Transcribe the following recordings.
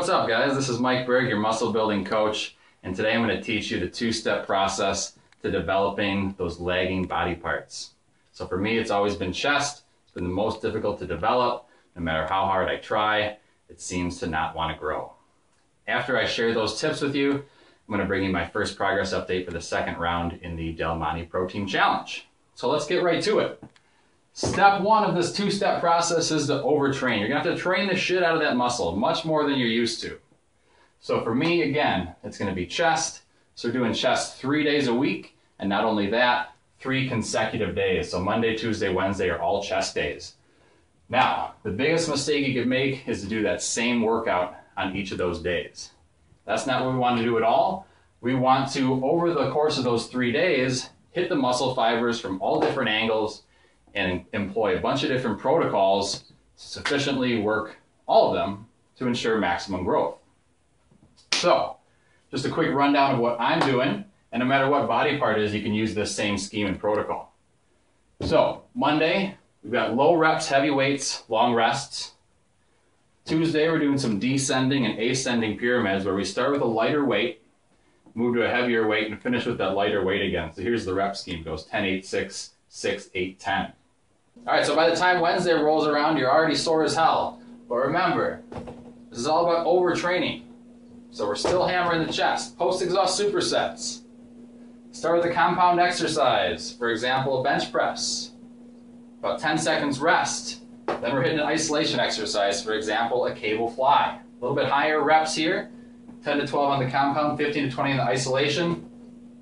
What's up, guys? This is Mike Berg, your muscle building coach, and today I'm going to teach you the two-step process to developing those lagging body parts. So for me, it's always been chest. It's been the most difficult to develop. No matter how hard I try, it seems to not want to grow. After I share those tips with you, I'm going to bring you my first progress update for the second round in the Monte Pro Team challenge. So let's get right to it. Step one of this two-step process is to overtrain. You're going to have to train the shit out of that muscle, much more than you're used to. So for me, again, it's going to be chest. So we're doing chest 3 days a week, and not only that, 3 consecutive days. So Monday, Tuesday, Wednesday are all chest days. Now, the biggest mistake you could make is to do that same workout on each of those days. That's not what we want to do at all. We want to, over the course of those 3 days, hit the muscle fibers from all different angles and employ a bunch of different protocols to sufficiently work all of them to ensure maximum growth. So, just a quick rundown of what I'm doing, and no matter what body part it is, you can use this same scheme and protocol. So, Monday, we've got low reps, heavy weights, long rests. Tuesday, we're doing some descending and ascending pyramids where we start with a lighter weight, move to a heavier weight, and finish with that lighter weight again. So here's the rep scheme. It goes 10, 8, 6, 6, 8, 10. All right, so by the time Wednesday rolls around, you're already sore as hell. But remember, this is all about overtraining. So we're still hammering the chest. Post-exhaust supersets. Start with a compound exercise. For example, a bench press. About 10 seconds rest. Then we're hitting an isolation exercise. For example, a cable fly. A little bit higher reps here. 10 to 12 on the compound, 15 to 20 in the isolation.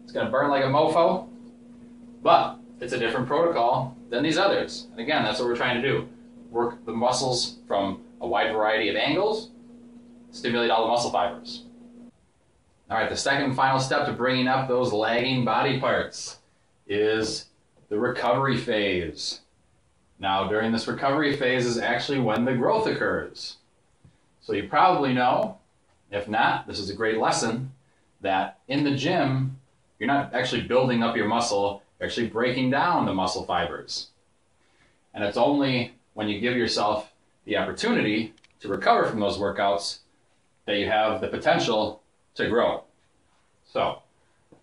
It's going to burn like a mofo. But it's a different protocol than these others. And again, that's what we're trying to do. Work the muscles from a wide variety of angles, stimulate all the muscle fibers. All right, the second and final step to bringing up those lagging body parts is the recovery phase. Now, during this recovery phase is actually when the growth occurs. So you probably know, if not, this is a great lesson, that in the gym, you're not actually building up your muscle, you're actually breaking down the muscle fibers. And it's only when you give yourself the opportunity to recover from those workouts that you have the potential to grow. So,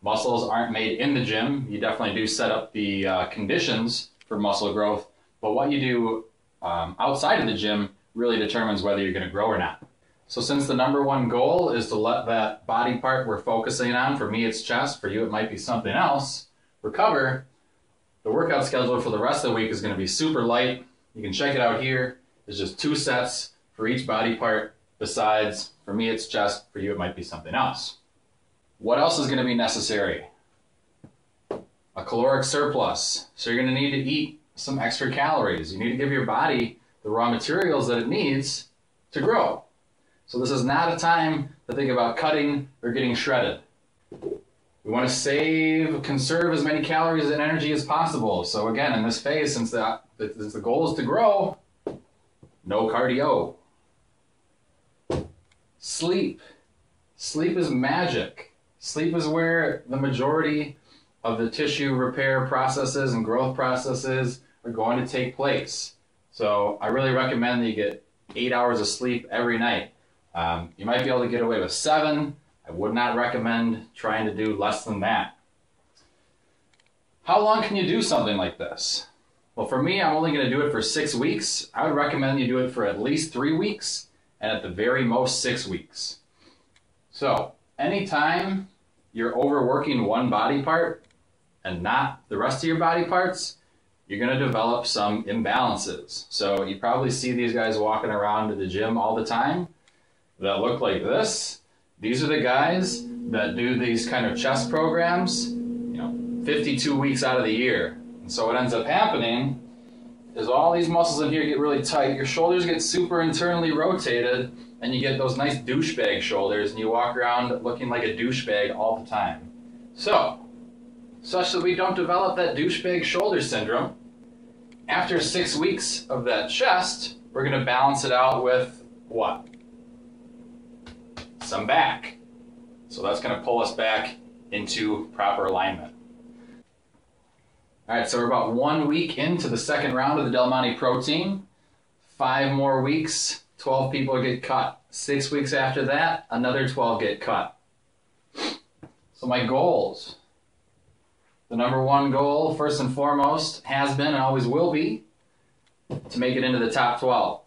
muscles aren't made in the gym. You definitely do set up the conditions for muscle growth, but what you do outside of the gym really determines whether you're going to grow or not. So since the number one goal is to let that body part we're focusing on, for me it's chest, for you it might be something else, recover, the workout schedule for the rest of the week is going to be super light. You can check it out here. It's just 2 sets for each body part. Besides, for me it's chest, for you it might be something else. What else is going to be necessary? A caloric surplus. So you're going to need to eat some extra calories. You need to give your body the raw materials that it needs to grow. So this is not a time to think about cutting or getting shredded. We want to conserve as many calories and energy as possible. So again, in this phase, since the goal is to grow, no cardio. Sleep. Sleep is magic. Sleep is where the majority of the tissue repair processes and growth processes are going to take place. So I really recommend that you get 8 hours of sleep every night. You might be able to get away with 7. I would not recommend trying to do less than that. How long can you do something like this? Well, for me, I'm only going to do it for 6 weeks. I would recommend you do it for at least 3 weeks, and at the very most 6 weeks. So, anytime you're overworking one body part and not the rest of your body parts, you're going to develop some imbalances. So you probably see these guys walking around to the gym all the time that look like this. These are the guys that do these kind of chest programs, 52 weeks out of the year. And so what ends up happening is all these muscles in here get really tight, your shoulders get super internally rotated, and you get those nice douchebag shoulders, and you walk around looking like a douchebag all the time. So, such that we don't develop that douchebag shoulder syndrome, after 6 weeks of that chest, we're going to balance it out with what? Some back. So that's going to pull us back into proper alignment. All right, so we're about 1 week into the second round of the Monte Pro Team. 5 more weeks, 12 people get cut. 6 weeks after that, another 12 get cut. So my goals. The number one goal, first and foremost, has been and always will be to make it into the top 12.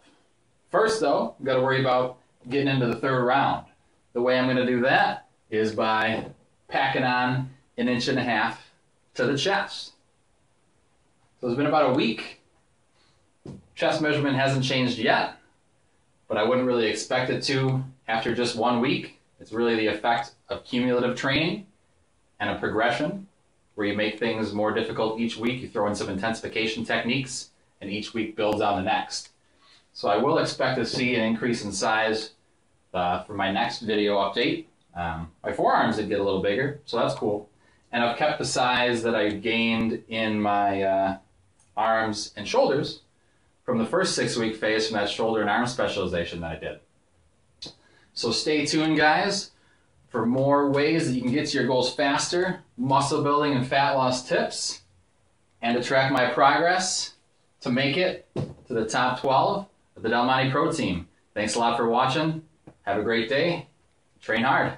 First, though, you've got to worry about getting into the third round. The way I'm going to do that is by packing on 1.5 inches to the chest. So it's been about a week. Chest measurement hasn't changed yet, but I wouldn't really expect it to after just 1 week. It's really the effect of cumulative training and a progression where you make things more difficult each week. You throw in some intensification techniques, and each week builds on the next. So I will expect to see an increase in size for my next video update. My forearms did get a little bigger, so that's cool. And I've kept the size that I gained in my arms and shoulders from the first 6-week phase from that shoulder and arm specialization that I did. So stay tuned, guys, for more ways that you can get to your goals faster, muscle building and fat loss tips, and to track my progress to make it to the top 12 of the Monte Pro Team. Thanks a lot for watching. Have a great day. Train hard.